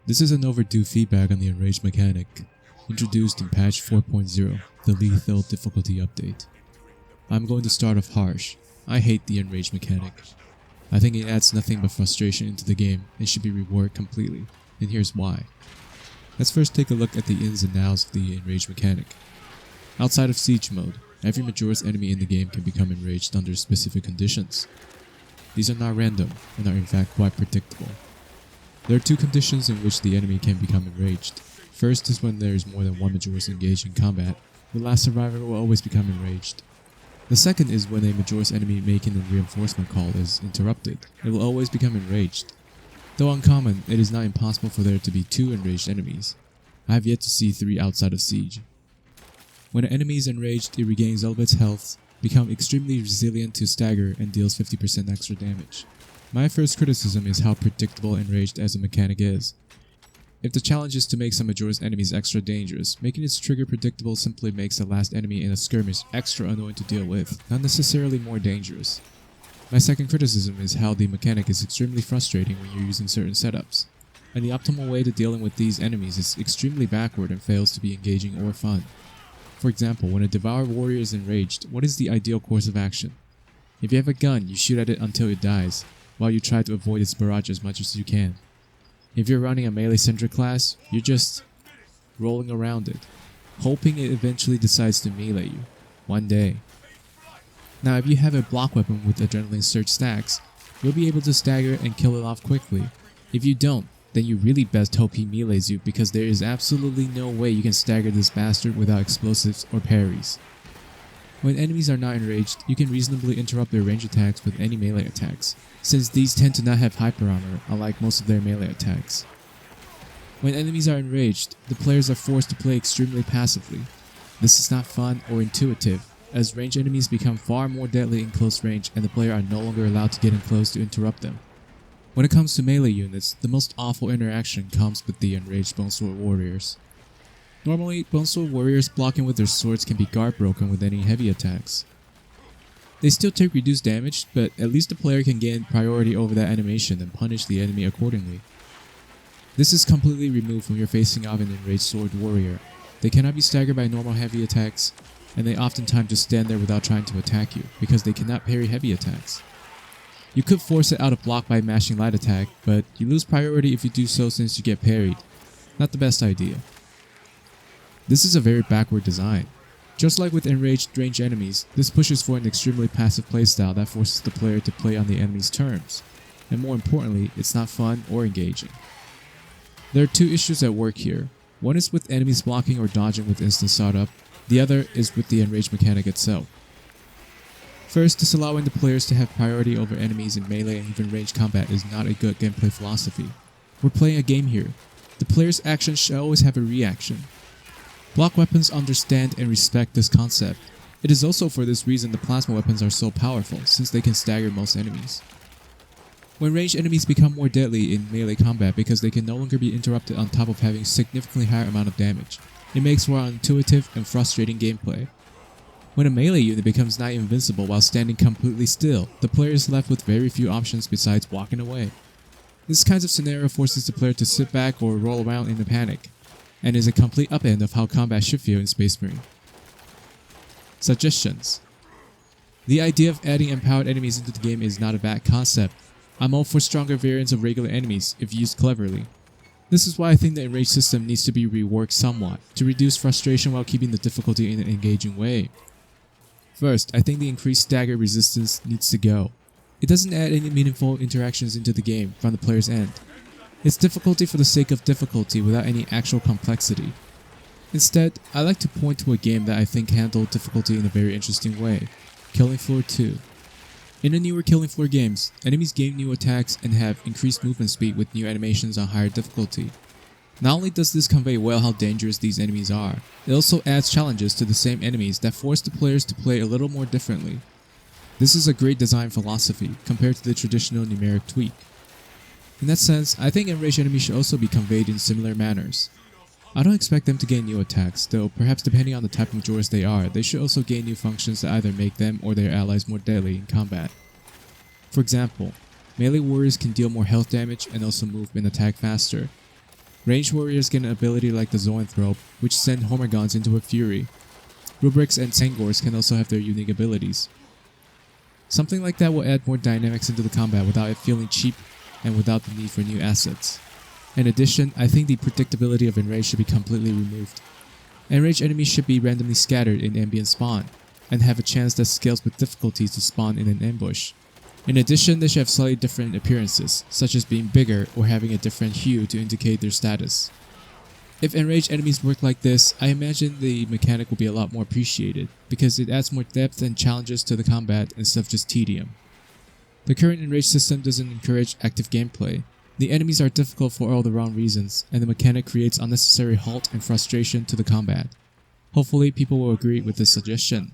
This is an overdue feedback on the Enraged mechanic, introduced in patch 4.0, the lethal difficulty update. I'm going to start off harsh. I hate the Enraged mechanic. I think it adds nothing but frustration into the game and should be reworked completely, and here's why. Let's first take a look at the ins and outs of the Enraged mechanic. Outside of siege mode, every Majora's enemy in the game can become enraged under specific conditions. These are not random and are in fact quite predictable. There are two conditions in which the enemy can become enraged. First is when there is more than one Majora's engaged in combat, the last survivor will always become enraged. The second is when a Majora's enemy making a reinforcement call is interrupted, it will always become enraged. Though uncommon, it is not impossible for there to be two enraged enemies. I have yet to see three outside of Siege. When an enemy is enraged, it regains all of its health, becomes extremely resilient to stagger, and deals 50% extra damage. My first criticism is how predictable Enraged as a mechanic is. If the challenge is to make some Majora's enemies extra dangerous, making its trigger predictable simply makes the last enemy in a skirmish extra annoying to deal with, not necessarily more dangerous. My second criticism is how the mechanic is extremely frustrating when you're using certain setups, and the optimal way to dealing with these enemies is extremely backward and fails to be engaging or fun. For example, when a Devour warrior is enraged, what is the ideal course of action? If you have a gun, you shoot at it until it dies, while you try to avoid its barrage as much as you can. If you're running a melee-centric class, you're just rolling around it, hoping it eventually decides to melee you, one day. Now if you have a block weapon with adrenaline surge stacks, you'll be able to stagger and kill it off quickly. If you don't, then you really best hope he melees you because there is absolutely no way you can stagger this bastard without explosives or parries. When enemies are not enraged, you can reasonably interrupt their range attacks with any melee attacks, since these tend to not have hyper armor unlike most of their melee attacks. When enemies are enraged, the players are forced to play extremely passively. This is not fun or intuitive, as ranged enemies become far more deadly in close range and the player are no longer allowed to get in close to interrupt them. When it comes to melee units, the most awful interaction comes with the enraged Bone Sword warriors. Normally, Bone Sword warriors blocking with their swords can be guard broken with any heavy attacks. They still take reduced damage, but at least the player can gain priority over that animation and punish the enemy accordingly. This is completely removed when you're facing off an enraged sword warrior. They cannot be staggered by normal heavy attacks, and they oftentimes just stand there without trying to attack you, because they cannot parry heavy attacks. You could force it out of block by mashing light attack, but you lose priority if you do so since you get parried. Not the best idea. This is a very backward design. Just like with enraged ranged enemies, this pushes for an extremely passive playstyle that forces the player to play on the enemy's terms, and more importantly, it's not fun or engaging. There are two issues at work here. One is with enemies blocking or dodging with instant startup, the other is with the enraged mechanic itself. First, disallowing the players to have priority over enemies in melee and even ranged combat is not a good gameplay philosophy. We're playing a game here. The player's actions should always have a reaction. Block weapons understand and respect this concept. It is also for this reason the plasma weapons are so powerful, since they can stagger most enemies. When ranged enemies become more deadly in melee combat because they can no longer be interrupted on top of having significantly higher amount of damage, it makes for intuitive and frustrating gameplay. When a melee unit becomes nigh invincible while standing completely still, the player is left with very few options besides walking away. This kind of scenario forces the player to sit back or roll around in a panic, and is a complete upend of how combat should feel in Space Marine. Suggestions. The idea of adding empowered enemies into the game is not a bad concept. I'm all for stronger variants of regular enemies if used cleverly. This is why I think the Enrage system needs to be reworked somewhat, to reduce frustration while keeping the difficulty in an engaging way. First, I think the increased stagger resistance needs to go. It doesn't add any meaningful interactions into the game from the player's end. It's difficulty for the sake of difficulty without any actual complexity. Instead, I like to point to a game that I think handled difficulty in a very interesting way, Killing Floor 2. In the newer Killing Floor games, enemies gain new attacks and have increased movement speed with new animations on higher difficulty. Not only does this convey well how dangerous these enemies are, it also adds challenges to the same enemies that force the players to play a little more differently. This is a great design philosophy compared to the traditional numeric tweak. In that sense, I think enraged enemies should also be conveyed in similar manners. I don't expect them to gain new attacks, though perhaps depending on the type of Majoras they are, they should also gain new functions that either make them or their allies more deadly in combat. For example, melee warriors can deal more health damage and also move and attack faster. Ranged warriors get an ability like the Zoanthrope, which send Homorgons into a fury. Rubrics and Tangors can also have their unique abilities. Something like that will add more dynamics into the combat without it feeling cheap and without the need for new assets. In addition, I think the predictability of Enrage should be completely removed. Enraged enemies should be randomly scattered in ambient spawn, and have a chance that scales with difficulties to spawn in an ambush. In addition, they should have slightly different appearances, such as being bigger or having a different hue to indicate their status. If enraged enemies work like this, I imagine the mechanic will be a lot more appreciated, because it adds more depth and challenges to the combat instead of just tedium. The current enraged system doesn't encourage active gameplay. The enemies are difficult for all the wrong reasons, and the mechanic creates unnecessary halt and frustration to the combat. Hopefully people will agree with this suggestion.